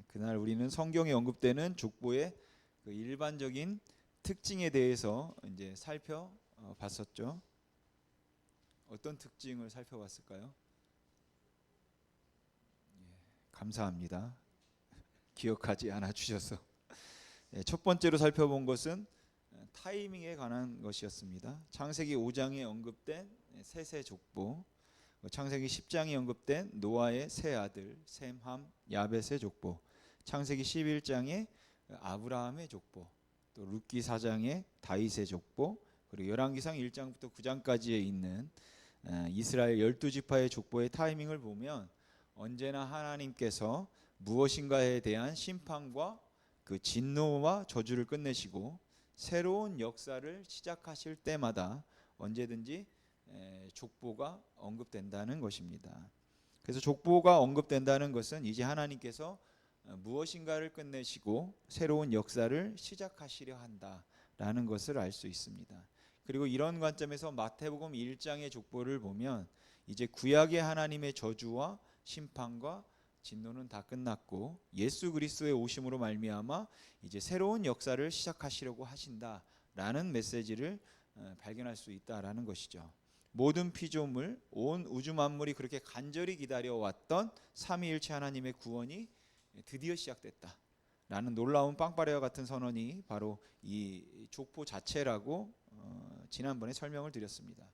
그날 우리는 성경에 언급되는 족보의 그 일반적인 특징에 대해서 이제 살펴봤었죠. 어떤 특징을 살펴봤을까요? 감사합니다. 기억하지 않아 주셔서. 첫 번째로 살펴본 것은 타이밍에 관한 것이었습니다. 창세기 5장에 언급된 셋의 족보, 창세기 10장에 언급된 노아의 세 아들 셈, 함, 야벳의 족보, 창세기 11장에 아브라함의 족보, 또 룻기 4장에 다윗의 족보, 그리고 열왕기상 1장부터 9장까지에 있는 이스라엘 12지파의 족보의 타이밍을 보면 언제나 하나님께서 무엇인가에 대한 심판과 그 진노와 저주를 끝내시고 새로운 역사를 시작하실 때마다 언제든지 족보가 언급된다는 것입니다. 그래서 족보가 언급된다는 것은 이제 하나님께서 무엇인가를 끝내시고 새로운 역사를 시작하시려 한다라는 것을 알 수 있습니다. 그리고 이런 관점에서 마태복음 1장의 족보를 보면 이제 구약의 하나님의 저주와 심판과 진노는 다 끝났고 예수 그리스도의 오심으로 말미암아 이제 새로운 역사를 시작하시려고 하신다라는 메시지를 발견할 수 있다라는 것이죠. 모든 피조물, 온 우주 만물이 그렇게 간절히 기다려왔던 삼위일체 하나님의 구원이 드디어 시작됐다 라는 놀라운 빵빠레와 같은 선언이 바로 이 족보 자체라고 지난번에 설명을 드렸습니다.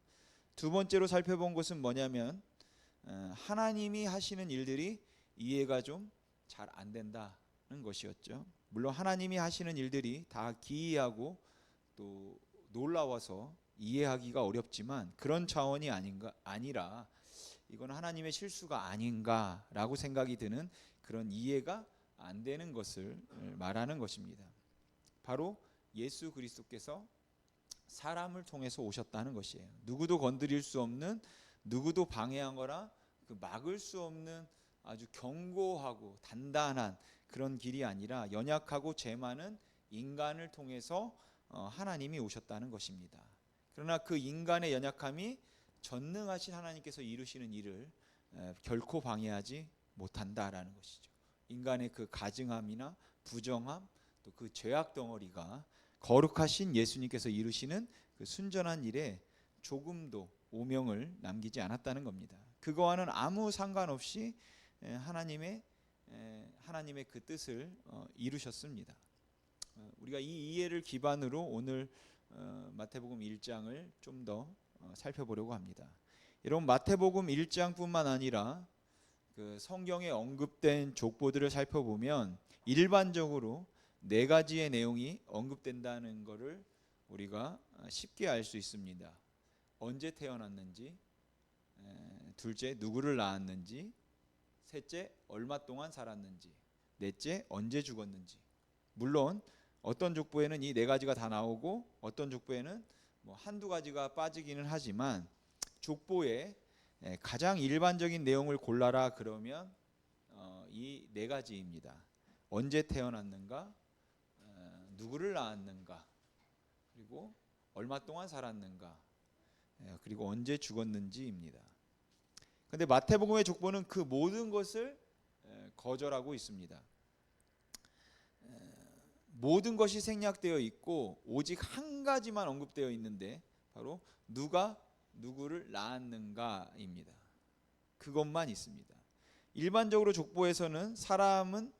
두 번째로 살펴본 것은 뭐냐면 하나님이 하시는 일들이 이해가 좀 잘 안 된다는 것이었죠. 물론 하나님이 하시는 일들이 다 기이하고 또 놀라워서 이해하기가 어렵지만 그런 차원이 아니라 이건 하나님의 실수가 아닌가라고 생각이 드는 그런 이해가 안 되는 것을 말하는 것입니다. 바로 예수 그리스도께서 사람을 통해서 오셨다는 것이에요. 누구도 건드릴 수 없는, 누구도 방해하거나 그 막을 수 없는 아주 견고하고 단단한 그런 길이 아니라 연약하고 죄 많은 인간을 통해서 하나님이 오셨다는 것입니다. 그러나 그 인간의 연약함이 전능하신 하나님께서 이루시는 일을 결코 방해하지 못한다라는 것이죠. 인간의 그 가증함이나 부정함, 또 그 죄악 덩어리가 거룩하신 예수님께서 이루시는 그 순전한 일에 조금도 오명을 남기지 않았다는 겁니다. 그거와는 아무 상관없이 하나님의 그 뜻을 이루셨습니다. 우리가 이 이해를 기반으로 오늘 마태복음 1장을 좀 더 살펴보려고 합니다. 여러분, 마태복음 1장뿐만 아니라 그 성경에 언급된 족보들을 살펴보면 일반적으로 네 가지의 내용이 언급된다는 것을 우리가 쉽게 알 수 있습니다. 언제 태어났는지, 둘째 누구를 낳았는지, 셋째 얼마 동안 살았는지, 넷째 언제 죽었는지. 물론 어떤 족보에는 이 네 가지가 다 나오고 어떤 족보에는 뭐 한두 가지가 빠지기는 하지만 족보에 가장 일반적인 내용을 골라라 그러면 이 네 가지입니다. 언제 태어났는가, 누구를 낳았는가, 그리고 얼마 동안 살았는가, 그리고 언제 죽었는지입니다. 그런데 마태복음의 족보는 그 모든 것을 거절하고 있습니다. 모든 것이 생략되어 있고 오직 한 가지만 언급되어 있는데 바로 누가 누구를 낳았는가입니다. 그것만 있습니다. 일반적으로 족보에서는 사람은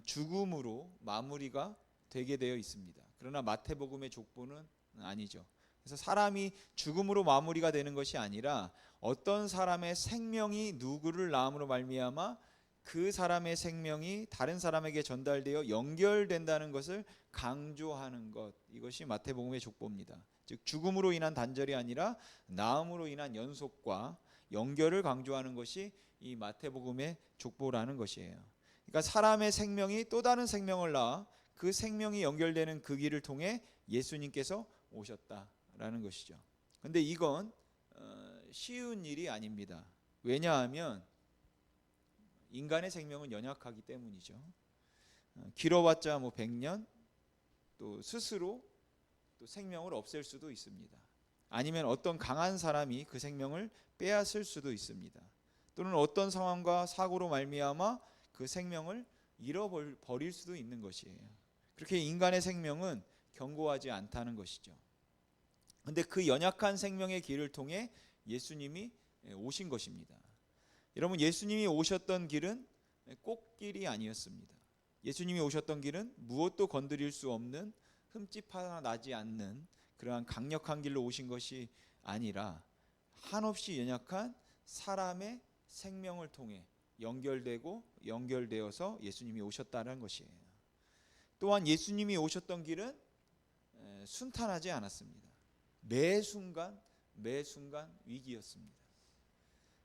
죽음으로 마무리가 되게 되어 있습니다. 그러나 마태복음의 족보는 아니죠. 그래서 사람이 죽음으로 마무리가 되는 것이 아니라 어떤 사람의 생명이 누구를 낳음으로 말미암아 그 사람의 생명이 다른 사람에게 전달되어 연결된다는 것을 강조하는 것, 이것이 마태복음의 족보입니다. 즉 죽음으로 인한 단절이 아니라 낳음으로 인한 연속과 연결을 강조하는 것이 이 마태복음의 족보라는 것이에요. 그러니까 사람의 생명이 또 다른 생명을 낳아 그 생명이 연결되는 그 길을 통해 예수님께서 오셨다라는 것이죠. 그런데 이건 쉬운 일이 아닙니다. 왜냐하면 인간의 생명은 연약하기 때문이죠. 길어봤자 뭐 100년, 또 스스로 또 생명을 없앨 수도 있습니다. 아니면 어떤 강한 사람이 그 생명을 빼앗을 수도 있습니다. 또는 어떤 상황과 사고로 말미암아 그 생명을 잃어버릴 수도 있는 것이에요. 그렇게 인간의 생명은 견고하지 않다는 것이죠. 근데 그 연약한 생명의 길을 통해 예수님이 오신 것입니다. 여러분, 예수님이 오셨던 길은 꽃길이 아니었습니다. 예수님이 오셨던 길은 무엇도 건드릴 수 없는, 흠집 하나 나지 않는 그러한 강력한 길로 오신 것이 아니라 한없이 연약한 사람의 생명을 통해 연결되어서 예수님이 오셨다는 것이에요. 또한 예수님이 오셨던 길은 순탄하지 않았습니다. 매 순간 위기였습니다.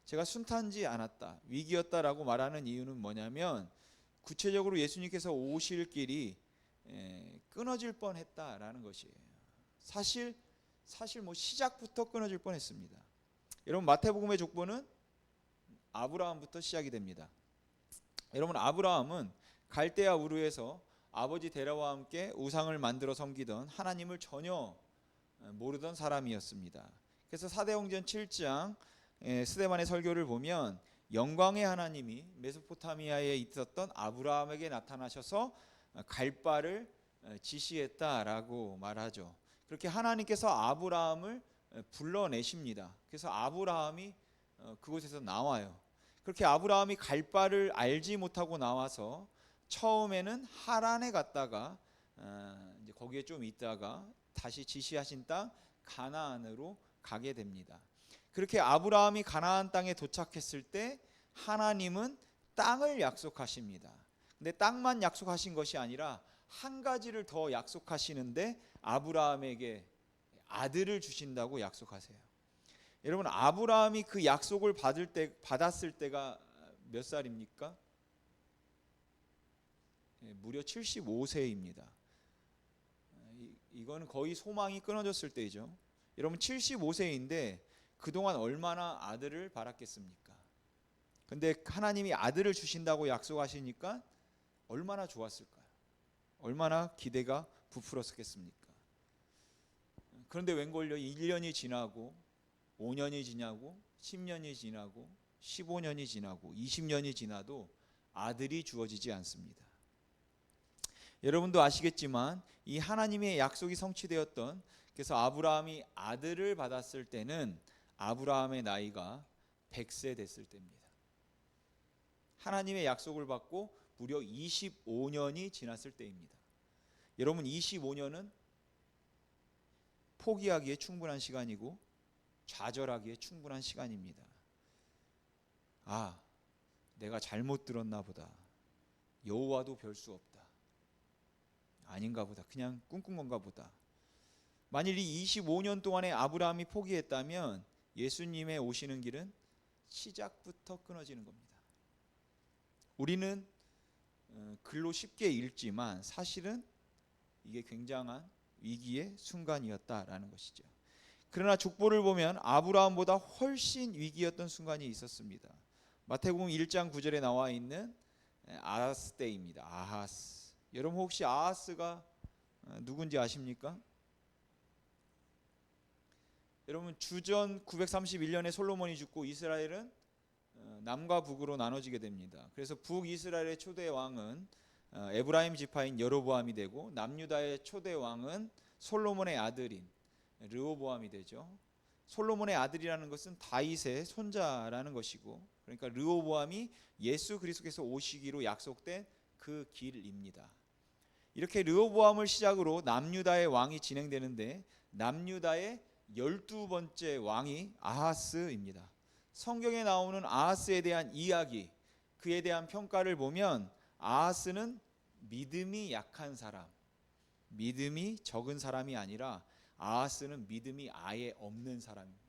제가 순탄지 않았다, 위기였다라고 말하는 이유는 뭐냐면, 구체적으로 예수님께서 오실 길이 끊어질 뻔했다라는 것이에요. 사실 시작부터 끊어질 뻔했습니다. 여러분, 마태복음의 족보는 아브라함부터 시작이 됩니다. 여러분, 아브라함은 갈대아 우르에서 아버지 데라와 함께 우상을 만들어 섬기던 하나님을 전혀 모르던 사람이었습니다. 그래서 사대행전 7장 스데반의 설교를 보면 영광의 하나님이 메소포타미아에 있었던 아브라함에게 나타나셔서 갈 바를 지시했다라고 말하죠. 그렇게 하나님께서 아브라함을 불러내십니다. 그래서 아브라함이 그곳에서 나와요. 그렇게 아브라함이 갈 바를 알지 못하고 나와서 처음에는 하란에 갔다가 이제 거기에 좀 있다가 다시 지시하신 땅 가나안으로 가게 됩니다. 그렇게 아브라함이 가나안 땅에 도착했을 때 하나님은 땅을 약속하십니다. 근데 땅만 약속하신 것이 아니라 한 가지를 더 약속하시는데 아브라함에게 아들을 주신다고 약속하세요. 여러분, 아브라함이 그 약속을 받았을 때가 몇 살입니까? 무려 75세입니다. 이건 거의 소망이 끊어졌을 때이죠. 여러분, 75세인데 그동안 얼마나 아들을 바랐겠습니까? 근데 하나님이 아들을 주신다고 약속하시니까 얼마나 좋았을까요? 얼마나 기대가 부풀었겠습니까? 그런데 웬걸요, 1년이 지나고 5년이 지나고 10년이 지나고 15년이 지나고 20년이 지나도 아들이 주어지지 않습니다. 여러분도 아시겠지만 이 하나님의 약속이 성취되었던, 그래서 아브라함이 아들을 받았을 때는 아브라함의 나이가 100세 됐을 때입니다. 하나님의 약속을 받고 무려 25년이 지났을 때입니다. 여러분, 25년은 포기하기에 충분한 시간이고 좌절하기에 충분한 시간입니다. 아, 내가 잘못 들었나 보다. 여호와도 별 수 없다. 아닌가 보다. 그냥 꿈꾼 건가 보다. 만일 이 25년 동안에 아브라함이 포기했다면 예수님의 오시는 길은 시작부터 끊어지는 겁니다. 우리는 글로 쉽게 읽지만 사실은 이게 굉장한 위기의 순간이었다라는 것이죠. 그러나 족보를 보면 아브라함보다 훨씬 위기였던 순간이 있었습니다. 마태복음 1장 9절에 나와 있는 아하스 때입니다. 아하스. 여러분, 혹시 아하스가 누군지 아십니까? 여러분, 주전 931년에 솔로몬이 죽고 이스라엘은 남과 북으로 나눠지게 됩니다. 그래서 북이스라엘의 초대 왕은 에브라임 지파인 여로보암이 되고 남유다의 초대 왕은 솔로몬의 아들인 르호보암이 되죠. 솔로몬의 아들이라는 것은 다윗의 손자라는 것이고, 그러니까 르호보암이 예수 그리스도께서 오시기로 약속된 그 길입니다. 이렇게 르호보암을 시작으로 남유다의 왕이 진행되는데 남유다의 12번째 왕이 아하스입니다. 성경에 나오는 아하스에 대한 이야기, 그에 대한 평가를 보면 아하스는 믿음이 약한 사람, 믿음이 적은 사람이 아니라 아하스는 믿음이 아예 없는 사람입니다.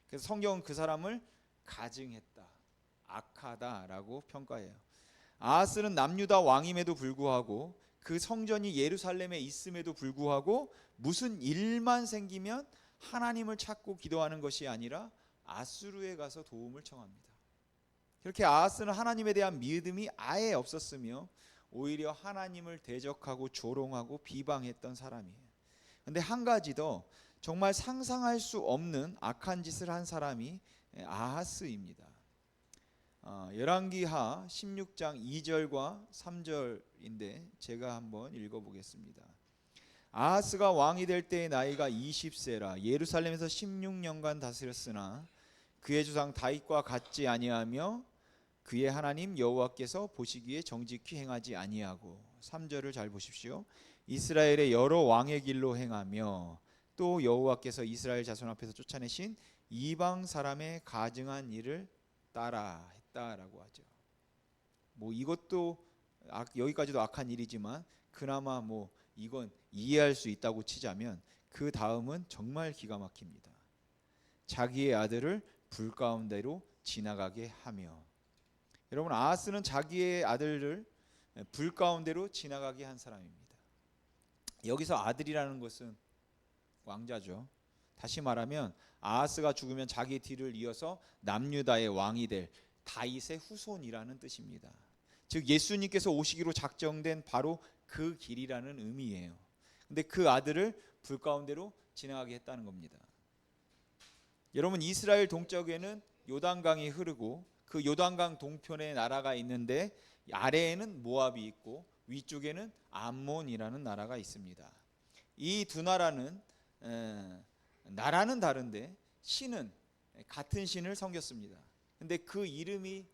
그래서 성경은 그 사람을 가증했다, 악하다라고 평가해요. 아하스는 남유다 왕임에도 불구하고 그 성전이 예루살렘에 있음에도 불구하고 무슨 일만 생기면 하나님을 찾고 기도하는 것이 아니라 아수르에 가서 도움을 청합니다. 그렇게 아하스는 하나님에 대한 믿음이 아예 없었으며 오히려 하나님을 대적하고 조롱하고 비방했던 사람이에요. 그런데 한 가지 더, 정말 상상할 수 없는 악한 짓을 한 사람이 아하스입니다. 열왕기하 16장 2절과 3절인데 제가 한번 읽어보겠습니다. 아하스가 왕이 될 때의 나이가 20세라 예루살렘에서 16년간 다스렸으나 그의 주상 다윗과 같지 아니하며 그의 하나님 여호와께서 보시기에 정직히 행하지 아니하고 3절을 잘 보십시오. 이스라엘의 여러 왕의 길로 행하며 또 여호와께서 이스라엘 자손 앞에서 쫓아내신 이방 사람의 가증한 일을 따라 했다라고 하죠. 뭐 이것도 여기까지도 악한 일이지만 그나마 뭐 이건 이해할 수 있다고 치자면 그 다음은 정말 기가 막힙니다. 자기의 아들을 불 가운데로 지나가게 하며, 여러분 아하스는 자기의 아들을 불 가운데로 지나가게 한 사람입니다. 여기서 아들이라는 것은 왕자죠. 다시 말하면 아하스가 죽으면 자기 뒤를 이어서 남유다의 왕이 될 다윗의 후손이라는 뜻입니다. 즉 예수님께서 오시기로 작정된 바로 그 길이라는 의미예요. 근데 그 아들을 불 가운데로 지나가게 했다는 겁니다. 여러분 이스라엘 동쪽에는 요단강이 흐르고 그 요단강 동편에 나라가 있는데 아래에는 모압이 있고 위쪽에는 암몬이라는 나라가 있습니다. 이 두 나라는 다른데 신은 같은 신을 섬겼습니다. 근데 그 이름이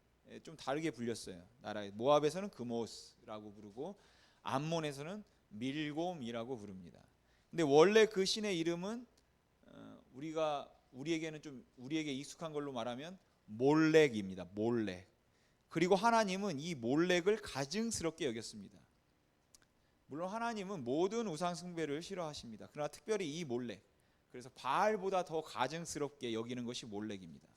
좀 다르게 불렸어요. 나라에 모압에서는 금오스라고 부르고 암몬에서는 밀곰이라고 부릅니다. 근데 원래 그 신의 이름은 우리에게 익숙한 걸로 말하면 몰렉입니다. 몰렉. 그리고 하나님은 이 몰렉을 가증스럽게 여겼습니다. 물론 하나님은 모든 우상 숭배를 싫어하십니다. 그러나 특별히 이 몰렉, 그래서 바알보다 더 가증스럽게 여기는 것이 몰렉입니다.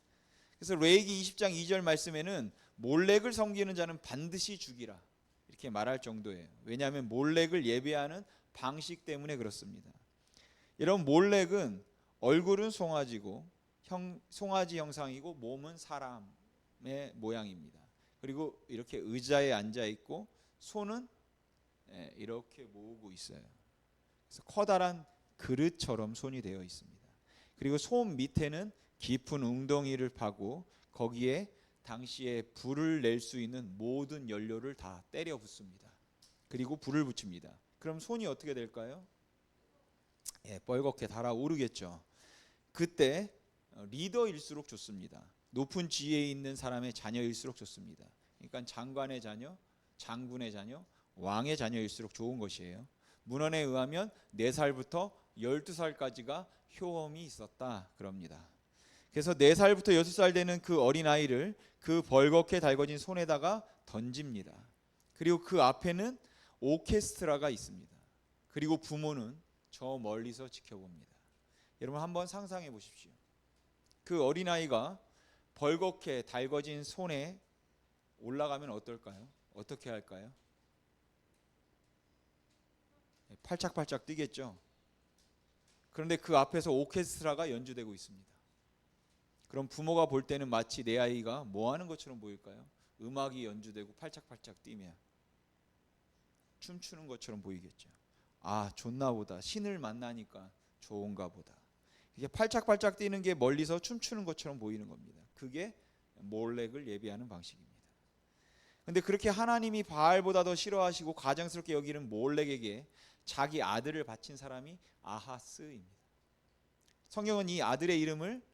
그래서 레위기 20장 2절 말씀에는 몰렉을 섬기는 자는 반드시 죽이라 이렇게 말할 정도예요. 왜냐하면 몰렉을 예배하는 방식 때문에 그렇습니다. 여러분 몰렉은 얼굴은 송아지고 송아지 형상이고 몸은 사람의 모양입니다. 그리고 이렇게 의자에 앉아 있고 손은 이렇게 모으고 있어요. 그래서 커다란 그릇처럼 손이 되어 있습니다. 그리고 손 밑에는 깊은 웅덩이를 파고 거기에 당시에 불을 낼 수 있는 모든 연료를 다 때려 붓습니다. 그리고 불을 붙입니다. 그럼 손이 어떻게 될까요? 뻘겋게 달아오르겠죠. 그때 리더일수록 좋습니다. 높은 지위에 있는 사람의 자녀일수록 좋습니다. 그러니까 장관의 자녀, 장군의 자녀, 왕의 자녀일수록 좋은 것이에요. 문헌에 의하면 4살부터 12살까지가 효험이 있었다 그럽니다. 그래서 4살부터 6살 되는 그 어린아이를 그 벌겋게 달궈진 손에다가 던집니다. 그리고 그 앞에는 오케스트라가 있습니다. 그리고 부모는 저 멀리서 지켜봅니다. 여러분 한번 상상해 보십시오. 그 어린아이가 벌겋게 달궈진 손에 올라가면 어떨까요? 어떻게 할까요? 팔짝팔짝 뛰겠죠. 그런데 그 앞에서 오케스트라가 연주되고 있습니다. 그럼 부모가 볼 때는 마치 내 아이가 뭐 하는 것처럼 보일까요? 음악이 연주되고 팔짝팔짝 뛰면 춤추는 것처럼 보이겠죠. 아, 좋나 보다. 신을 만나니까 좋은가 보다. 이게 팔짝팔짝 뛰는 게 멀리서 춤추는 것처럼 보이는 겁니다. 그게 몰렉을 예배하는 방식입니다. 근데 그렇게 하나님이 바알보다 더 싫어하시고 가증스럽게 여기는 몰렉에게 자기 아들을 바친 사람이 아하스입니다. 성경은 이 아들의 이름을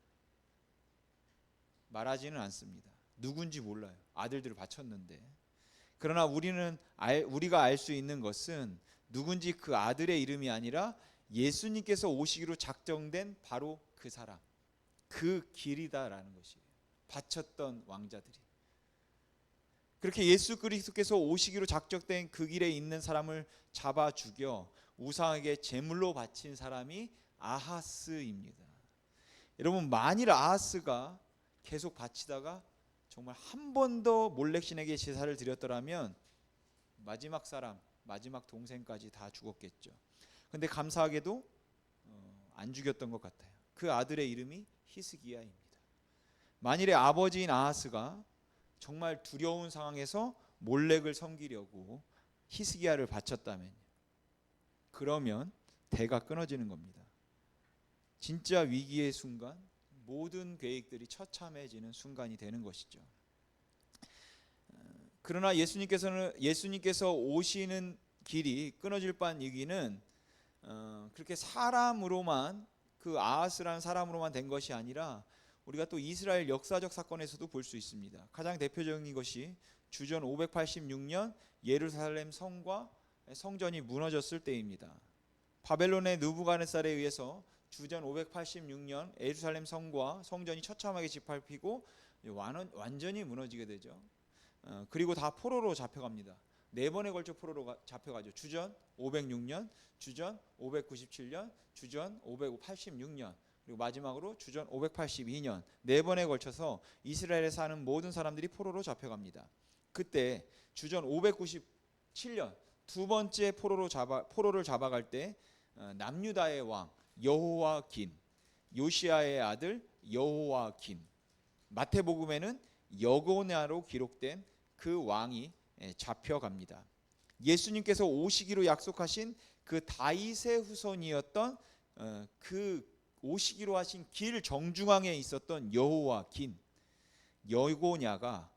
말하지는 않습니다. 누군지 몰라요. 아들들을 바쳤는데. 그러나 우리가 알 수 있는 것은 누군지 그 아들의 이름이 아니라 예수님께서 오시기로 작정된 바로 그 사람, 그 길이다라는 것이에요. 바쳤던 왕자들이. 그렇게 예수 그리스도께서 오시기로 작정된 그 길에 있는 사람을 잡아 죽여 우상에게 제물로 바친 사람이 아하스입니다. 여러분 만일 아하스가 계속 바치다가 정말 한 번 더 몰렉신에게 제사를 드렸더라면 마지막 사람, 마지막 동생까지 다 죽었겠죠. 근데 감사하게도 안 죽였던 것 같아요. 그 아들의 이름이 히스기야입니다. 만일에 아버지인 아하스가 정말 두려운 상황에서 몰렉을 섬기려고 히스기야를 바쳤다면 그러면 대가 끊어지는 겁니다. 진짜 위기의 순간 모든 계획들이 처참해지는 순간이 되는 것이죠. 그러나 예수님께서 오시는 길이 끊어질 뻔한 얘기는 그렇게 사람으로만, 그 아하스라는 사람으로만 된 것이 아니라 우리가 또 이스라엘 역사적 사건에서도 볼 수 있습니다. 가장 대표적인 것이 주전 586년 예루살렘 성과 성전이 무너졌을 때입니다. 바벨론의 느부갓네살에 의해서 주전 586년 예루살렘 성과 성전이 처참하게 짓밟히고 완전히 무너지게 되죠. 그리고 다 포로로 잡혀갑니다. 4번에 걸쳐 포로로 잡혀가죠. 주전 506년, 주전 597년, 주전 586년, 그리고 마지막으로 주전 582년 4번에 걸쳐서 이스라엘에 사는 모든 사람들이 포로로 잡혀갑니다. 그때 주전 597년 두 번째 포로를 잡아갈 때 남유다의 왕 여호와긴, 요시야의 아들 여호와김, 마태복음에는 여고냐로 기록된 그 왕이 잡혀갑니다. 예수님께서 오시기로 약속하신 그 다윗의 후손이었던 그 오시기로 하신 길 정중앙에 있었던 여호와긴, 여고냐가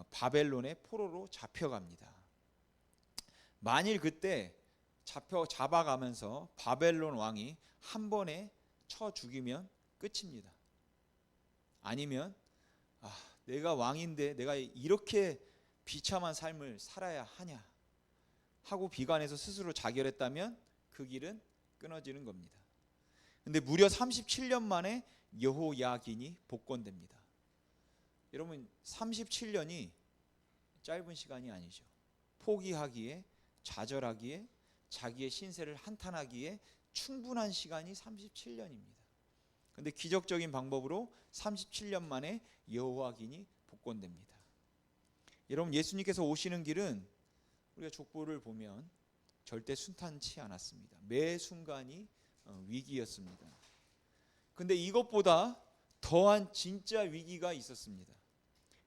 바벨론의 포로로 잡혀갑니다. 만일 그때 잡아가면서 바벨론 왕이 한 번에 쳐 죽이면 끝입니다. 아니면 내가 왕인데 내가 이렇게 비참한 삶을 살아야 하냐 하고 비관해서 스스로 자결했다면 그 길은 끊어지는 겁니다. 근데 무려 37년 만에 여호야긴이 복권됩니다. 여러분 37년이 짧은 시간이 아니죠. 포기하기에, 좌절하기에, 자기의 신세를 한탄하기에 충분한 시간이 37년입니다. 근데 기적적인 방법으로 37년 만에 여호야긴이 복권됩니다. 여러분 예수님께서 오시는 길은 우리가 족보를 보면 절대 순탄치 않았습니다. 매 순간이 위기였습니다. 근데 이것보다 더한 진짜 위기가 있었습니다.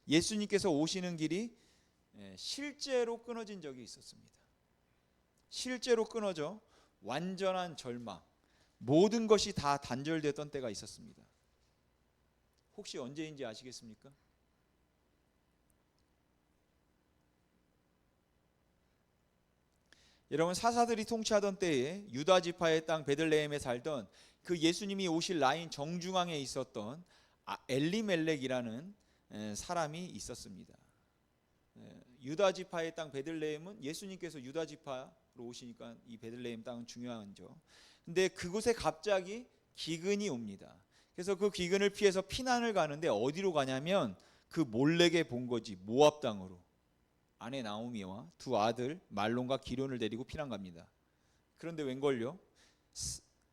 예수님께서 오시는 길이 실제로 끊어진 적이 있었습니다. 실제로 끊어져 완전한 절망, 모든 것이 다 단절됐던 때가 있었습니다. 혹시 언제인지 아시겠습니까? 여러분 사사들이 통치하던 때에 유다 지파의 땅 베들레헴에 살던 그 예수님이 오실 라인 정중앙에 있었던 엘리멜렉이라는 사람이 있었습니다. 유다 지파의 땅 베들레헴은 예수님께서 유다 지파로 오시니까 이 베들레헴 땅은 중요하죠. 근데 그곳에 갑자기 기근이 옵니다. 그래서 그 기근을 피해서 피난을 가는데 어디로 가냐면 그 몰렉의 본거지 모압 땅으로 아내 나오미와 두 아들 말론과 기론을 데리고 피난 갑니다. 그런데 웬걸요?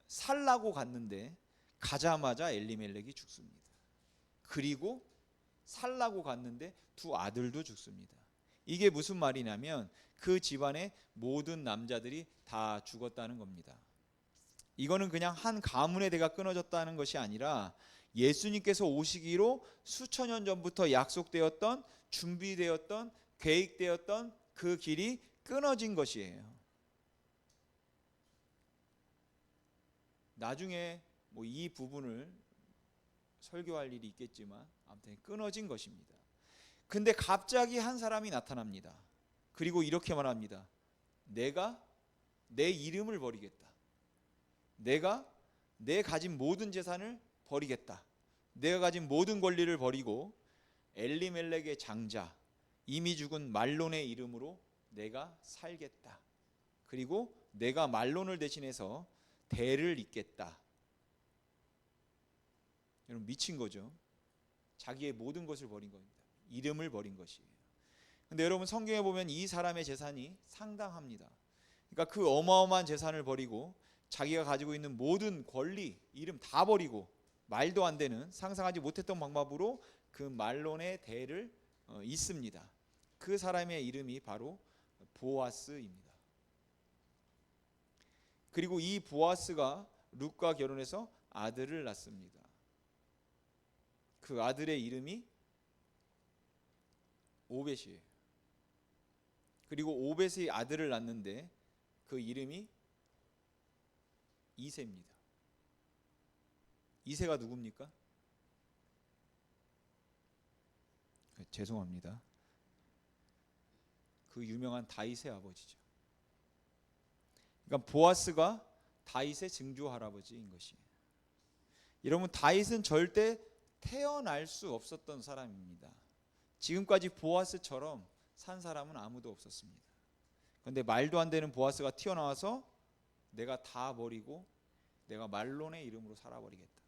살라고 갔는데 가자마자 엘리멜렉이 죽습니다. 그리고 살라고 갔는데 두 아들도 죽습니다. 이게 무슨 말이냐면 그 집안의 모든 남자들이 다 죽었다는 겁니다. 이거는 그냥 한 가문의 대가 끊어졌다는 것이 아니라 예수님께서 오시기로 수천 년 전부터 약속되었던, 준비되었던, 계획되었던 그 길이 끊어진 것이에요. 나중에 이 부분을 설교할 일이 있겠지만 아무튼 끊어진 것입니다. 근데 갑자기 한 사람이 나타납니다. 그리고 이렇게 말합니다. 내가 내 이름을 버리겠다. 내가 내 가진 모든 재산을 버리겠다. 내가 가진 모든 권리를 버리고 엘리멜렉의 장자, 이미 죽은 말론의 이름으로 내가 살겠다. 그리고 내가 말론을 대신해서 대를 잇겠다. 여러분 미친 거죠. 자기의 모든 것을 버린 겁니다. 이름을 버린 것이에요. 근데 여러분 성경에 보면 이 사람의 재산이 상당합니다. 그러니까 그 어마어마한 재산을 버리고 자기가 가지고 있는 모든 권리, 이름 다 버리고 말도 안 되는 상상하지 못했던 방법으로 그 말론의 대를 잇습니다. 그 사람의 이름이 바로 보아스입니다. 그리고 이 보아스가 룻과 결혼해서 아들을 낳습니다. 그 아들의 이름이 오벳이에요. 그리고 오벳의 아들을 낳는데 그 이름이 이새입니다. 이새가 누굽니까? 죄송합니다. 그 유명한 다윗의 아버지죠. 그러니까 보아스가 다윗의 증조 할아버지인 것이에요. 여러분, 다윗은 절대 태어날 수 없었던 사람입니다. 지금까지 보아스처럼 산 사람은 아무도 없었습니다. 그런데 말도 안 되는 보아스가 튀어나와서 내가 다 버리고 내가 말론의 이름으로 살아버리겠다.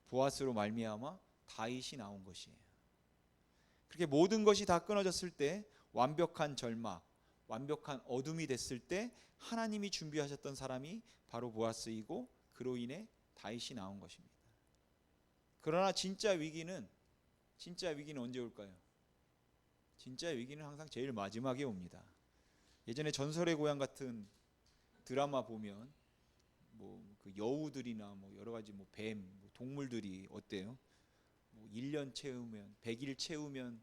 보아스로 말미암아 다윗이 나온 것이에요. 그렇게 모든 것이 다 끊어졌을 때, 완벽한 절막, 완벽한 어둠이 됐을 때 하나님이 준비하셨던 사람이 바로 보아스이고, 그로 인해 다윗이 나온 것입니다. 그러나 진짜 위기는 언제 올까요? 진짜 위기는 항상 제일 마지막에 옵니다. 예전에 전설의 고향 같은 드라마 보면 그 여우들이나 여러 가지 뱀, 동물들이 어때요? 1년 채우면 100일 채우면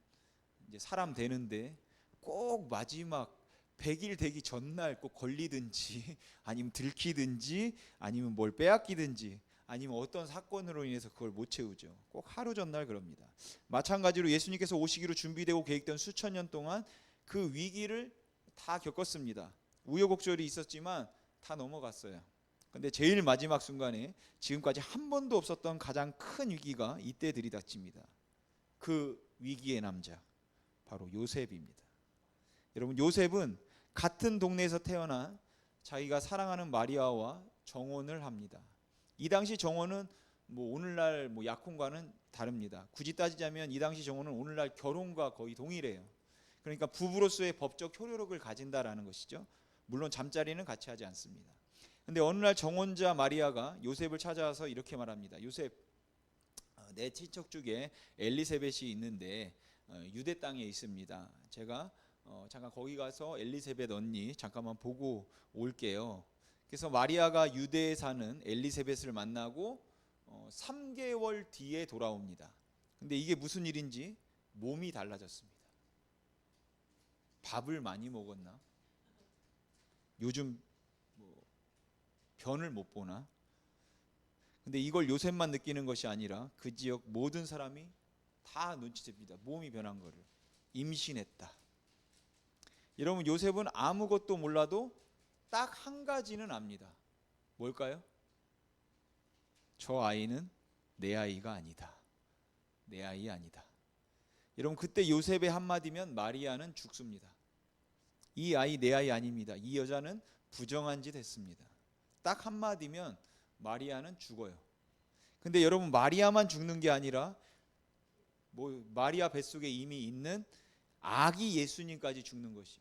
이제 사람 되는데 꼭 마지막 100일 되기 전날 꼭 걸리든지 아니면 들키든지 아니면 뭘 빼앗기든지 아니면 어떤 사건으로 인해서 그걸 못 채우죠. 꼭 하루 전날 그럽니다. 마찬가지로 예수님께서 오시기로 준비되고 계획된 수천 년 동안 그 위기를 다 겪었습니다. 우여곡절이 있었지만 다 넘어갔어요. 근데 제일 마지막 순간에 지금까지 한 번도 없었던 가장 큰 위기가 이때 들이닥칩니다. 그 위기의 남자, 바로 요셉입니다. 여러분, 요셉은 같은 동네에서 태어난 자기가 사랑하는 마리아와 정혼을 합니다. 이 당시 정혼은 오늘날 약혼과는 다릅니다. 굳이 따지자면 이 당시 정혼은 오늘날 결혼과 거의 동일해요. 그러니까 부부로서의 법적 효력을 가진다라는 것이죠. 물론 잠자리는 같이 하지 않습니다. 근데 어느 날 정혼자 마리아가 요셉을 찾아와서 이렇게 말합니다. 요셉, 내 친척 중에 엘리세벳이 있는데 유대 땅에 있습니다. 제가 잠깐 거기 가서 엘리세벳 언니 잠깐만 보고 올게요. 그래서 마리아가 유대에 사는 엘리세벳을 만나고 3개월 뒤에 돌아옵니다. 근데 이게 무슨 일인지 몸이 달라졌습니다. 밥을 많이 먹었나? 요즘 변을 못 보나? 근데 이걸 요셉만 느끼는 것이 아니라 그 지역 모든 사람이 다 눈치챕니다. 몸이 변한 거를. 임신했다. 여러분, 요셉은 아무것도 몰라도 딱 한 가지는 압니다. 뭘까요? 저 아이는 내 아이가 아니다. 내 아이 아니다. 여러분, 그때 요셉의 한마디면 마리아는 죽습니다. 이 아이 내 아이 아닙니다. 이 여자는 부정한 짓 했습니다. 딱 한마디면 마리아는 죽어요. 근데 여러분, 마리아만 죽는 게 아니라 마리아 뱃속에 이미 있는 아기 예수님까지 죽는 것이.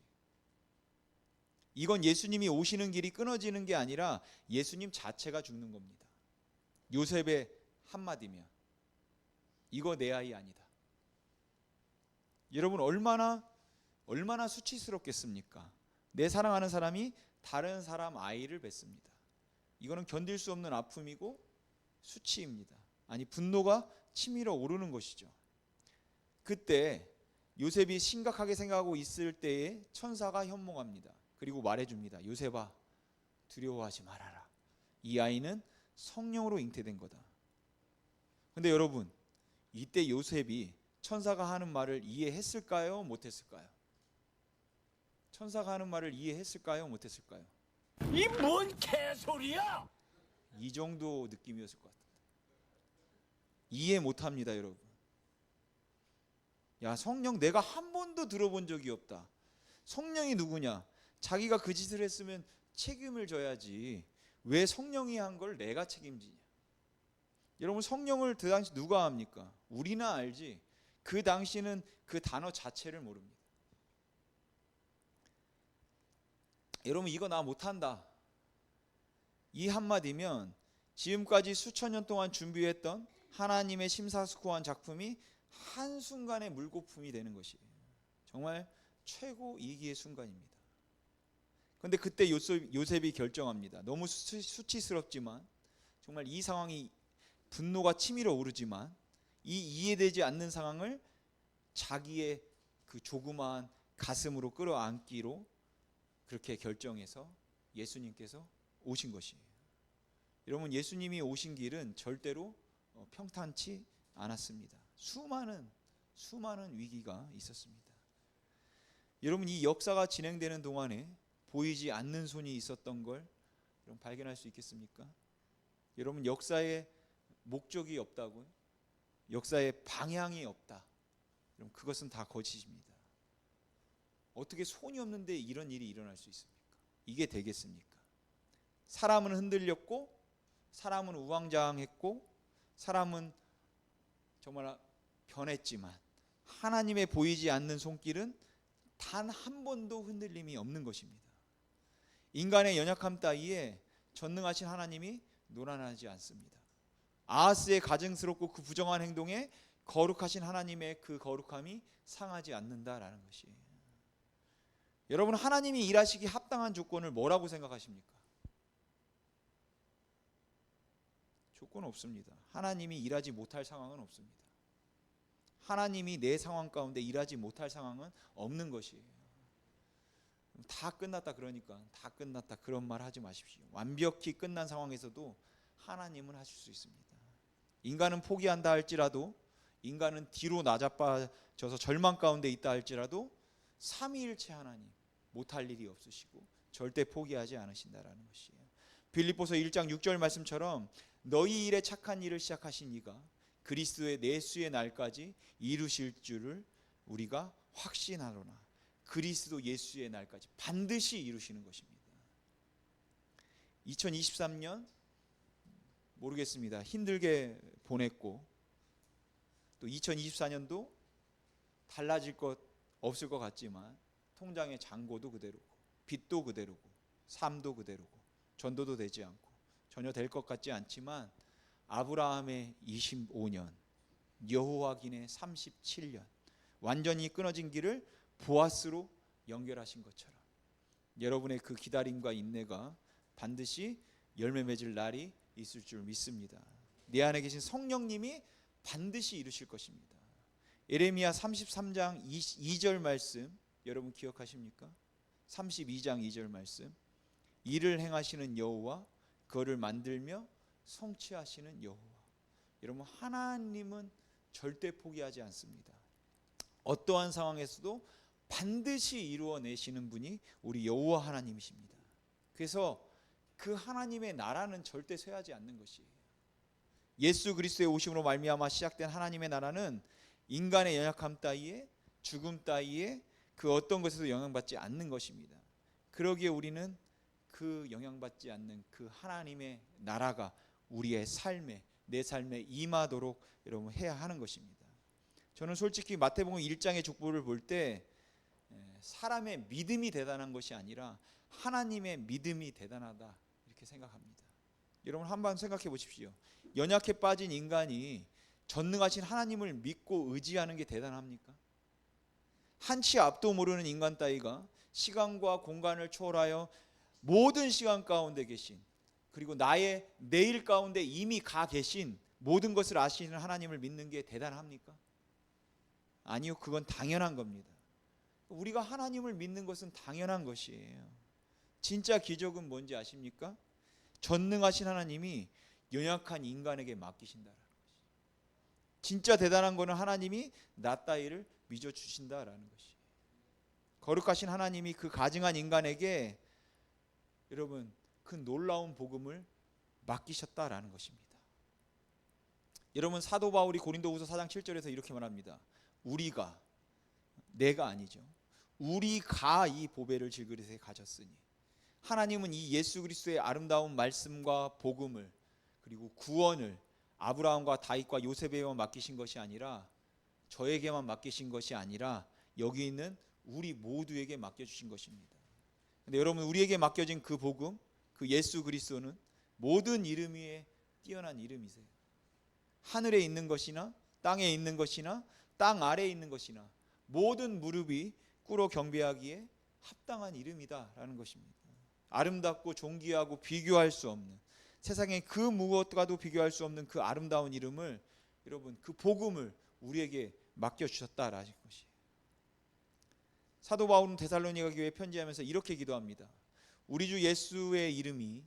이건 예수님이 오시는 길이 끊어지는 게 아니라 예수님 자체가 죽는 겁니다. 요셉의 한마디면 이거 내 아이 아니다. 여러분, 얼마나 수치스럽겠습니까? 내 사랑하는 사람이 다른 사람 아이를 뱉습니다. 이거는 견딜 수 없는 아픔이고 수치입니다. 아니, 분노가 치밀어 오르는 것이죠. 그때 요셉이 심각하게 생각하고 있을 때에 천사가 현몽합니다. 그리고 말해줍니다. 요셉아, 두려워하지 말아라. 이 아이는 성령으로 잉태된 거다. 근데 여러분, 이때 요셉이 천사가 하는 말을 이해했을까요? 못했을까요? 천사가 하는 말을 이해했을까요? 못했을까요? 이 뭔 개소리야! 이 정도 느낌이었을 것 같아요. 이해 못합니다, 여러분. 야, 성령 내가 한 번도 들어본 적이 없다. 성령이 누구냐? 자기가 그 짓을 했으면 책임을 져야지. 왜 성령이 한 걸 내가 책임지냐? 여러분, 성령을 그 당시 누가 합니까? 우리나 알지. 그 당시는 그 단어 자체를 모릅니다. 여러분, 이거 나 못한다. 이 한마디면 지금까지 수천 년 동안 준비했던 하나님의 심사숙고한 작품이 한순간에 물거품이 되는 것이에요. 정말 최고 이기의 순간입니다. 그런데 그때 요셉이 결정합니다. 너무 수치스럽지만, 정말 이 상황이 분노가 치밀어 오르지만, 이 이해되지 않는 상황을 자기의 그 조그마한 가슴으로 끌어안기로 그렇게 결정해서 예수님께서 오신 것이에요. 여러분, 예수님이 오신 길은 절대로 평탄치 않았습니다. 수많은 위기가 있었습니다. 여러분, 이 역사가 진행되는 동안에 보이지 않는 손이 있었던 걸 여러분 발견할 수 있겠습니까? 여러분, 역사에 목적이 없다고요? 역사에 방향이 없다. 여러분, 그것은 다 거짓입니다. 어떻게 손이 없는데 이런 일이 일어날 수 있습니까? 이게 되겠습니까? 사람은 흔들렸고, 사람은 우왕좌왕했고, 사람은 정말 변했지만 하나님의 보이지 않는 손길은 단 한 번도 흔들림이 없는 것입니다. 인간의 연약함 따위에 전능하신 하나님이 노란하지 않습니다. 아하스의 가증스럽고 그 부정한 행동에 거룩하신 하나님의 그 거룩함이 상하지 않는다라는 것이에요. 여러분, 하나님이 일하시기 합당한 조건을 뭐라고 생각하십니까? 조건 없습니다. 하나님이 일하지 못할 상황은 없습니다. 하나님이 내 상황 가운데 일하지 못할 상황은 없는 것이에요. 다 끝났다 그러니까 다 끝났다 그런 말 하지 마십시오. 완벽히 끝난 상황에서도 하나님은 하실 수 있습니다. 인간은 포기한다 할지라도, 인간은 뒤로 나자빠져서 절망 가운데 있다 할지라도 삼위일체 하나님 못할 일이 없으시고 절대 포기하지 않으신다라는 것이에요. 빌립보서 1장 6절 말씀처럼 너희 일에 착한 일을 시작하신 이가 그리스도의 내수의 날까지 이루실 줄을 우리가 확신하노라. 그리스도 예수의 날까지 반드시 이루시는 것입니다. 2023년 모르겠습니다. 힘들게 보냈고, 또 2024년도 달라질 것 없을 것 같지만 통장의 잔고도 그대로고, 빚도 그대로고, 삶도 그대로고, 전도도 되지 않고 전혀 될 것 같지 않지만 아브라함의 25년, 여호와긴의 37년, 완전히 끊어진 길을 보아스로 연결하신 것처럼 여러분의 그 기다림과 인내가 반드시 열매 맺을 날이 있을 줄 믿습니다. 내 안에 계신 성령님이 반드시 이루실 것입니다. 예레미야 33장 2절 말씀 여러분 기억하십니까? 32장 2절 말씀, 일을 행하시는 여호와, 그거를 만들며 성취하시는 여호와. 여러분, 하나님은 절대 포기하지 않습니다. 어떠한 상황에서도 반드시 이루어내시는 분이 우리 여호와 하나님이십니다. 그래서 그 하나님의 나라는 절대 쇠하지 않는 것이에요. 예수 그리스도의 오심으로 말미암아 시작된 하나님의 나라는 인간의 연약함 따위에, 죽음 따위에 그 어떤 것에도 영향받지 않는 것입니다. 그러기에 우리는 그 영향받지 않는 그 하나님의 나라가 우리의 삶에, 내 삶에 임하도록 여러분 해야 하는 것입니다. 저는 솔직히 마태복음 1장의 족보를 볼 때 사람의 믿음이 대단한 것이 아니라 하나님의 믿음이 대단하다 이렇게 생각합니다. 여러분 한번 생각해 보십시오. 연약해 빠진 인간이 전능하신 하나님을 믿고 의지하는 게 대단합니까? 한치 앞도 모르는 인간 따위가 시간과 공간을 초월하여 모든 시간 가운데 계신, 그리고 나의 내일 가운데 이미 가 계신 모든 것을 아시는 하나님을 믿는 게 대단합니까? 아니요, 그건 당연한 겁니다. 우리가 하나님을 믿는 것은 당연한 것이에요. 진짜 기적은 뭔지 아십니까? 전능하신 하나님이 연약한 인간에게 맡기신다라는 것이. 진짜 대단한 것은 하나님이 나 따위를 믿어 주신다라는 것이. 거룩하신 하나님이 그 가증한 인간에게 여러분 그 놀라운 복음을 맡기셨다라는 것입니다. 여러분, 사도 바울이 고린도후서 4장 7절에서 이렇게 말합니다. 우리가, 내가 아니죠, 우리가 이 보배를 질그릇에 가졌으니. 하나님은 이 예수 그리스도의 아름다운 말씀과 복음을, 그리고 구원을 아브라함과 다윗과 요셉에게만 맡기신 것이 아니라, 저에게만 맡기신 것이 아니라 여기 있는 우리 모두에게 맡겨주신 것입니다. 근데 여러분, 우리에게 맡겨진 그 복음, 그 예수 그리스도는 모든 이름 위에 뛰어난 이름이세요. 하늘에 있는 것이나 땅에 있는 것이나 땅 아래에 있는 것이나 모든 무릎이 꿇어 경배하기에 합당한 이름이다라는 것입니다. 아름답고 존귀하고 비교할 수 없는, 세상에 그 무엇과도 비교할 수 없는 그 아름다운 이름을, 여러분 그 복음을 우리에게 맡겨주셨다라는 것이에요. 사도 바울은 데살로니가 교회에 편지하면서 이렇게 기도합니다. 우리 주 예수의 이름이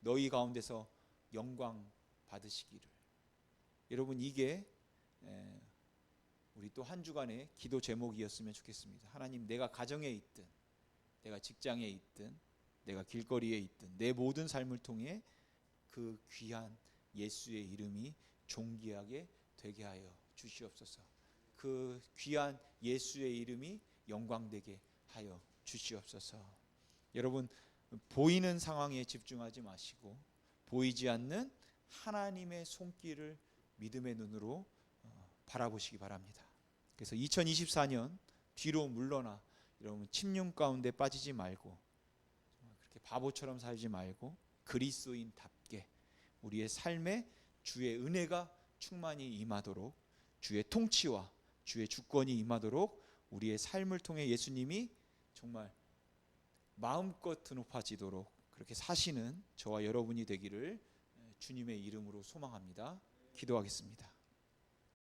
너희 가운데서 영광 받으시기를. 여러분, 이게 우리 또 한 주간의 기도 제목이었으면 좋겠습니다. 하나님, 내가 가정에 있든 내가 직장에 있든 내가 길거리에 있든 내 모든 삶을 통해 그 귀한 예수의 이름이 존귀하게 되게 하여 주시옵소서. 그 귀한 예수의 이름이 영광되게 하여 주시옵소서. 여러분, 보이는 상황에 집중하지 마시고 보이지 않는 하나님의 손길을 믿음의 눈으로 바라보시기 바랍니다. 그래서 2024년 뒤로 물러나 여러분 침륜 가운데 빠지지 말고 그렇게 바보처럼 살지 말고 그리스도인답게 우리의 삶에 주의 은혜가 충만히 임하도록 주의 통치와 주의 주권이 임하도록 우리의 삶을 통해 예수님이 정말 마음껏 드높아지도록 그렇게 사시는 저와 여러분이 되기를 주님의 이름으로 소망합니다. 기도하겠습니다.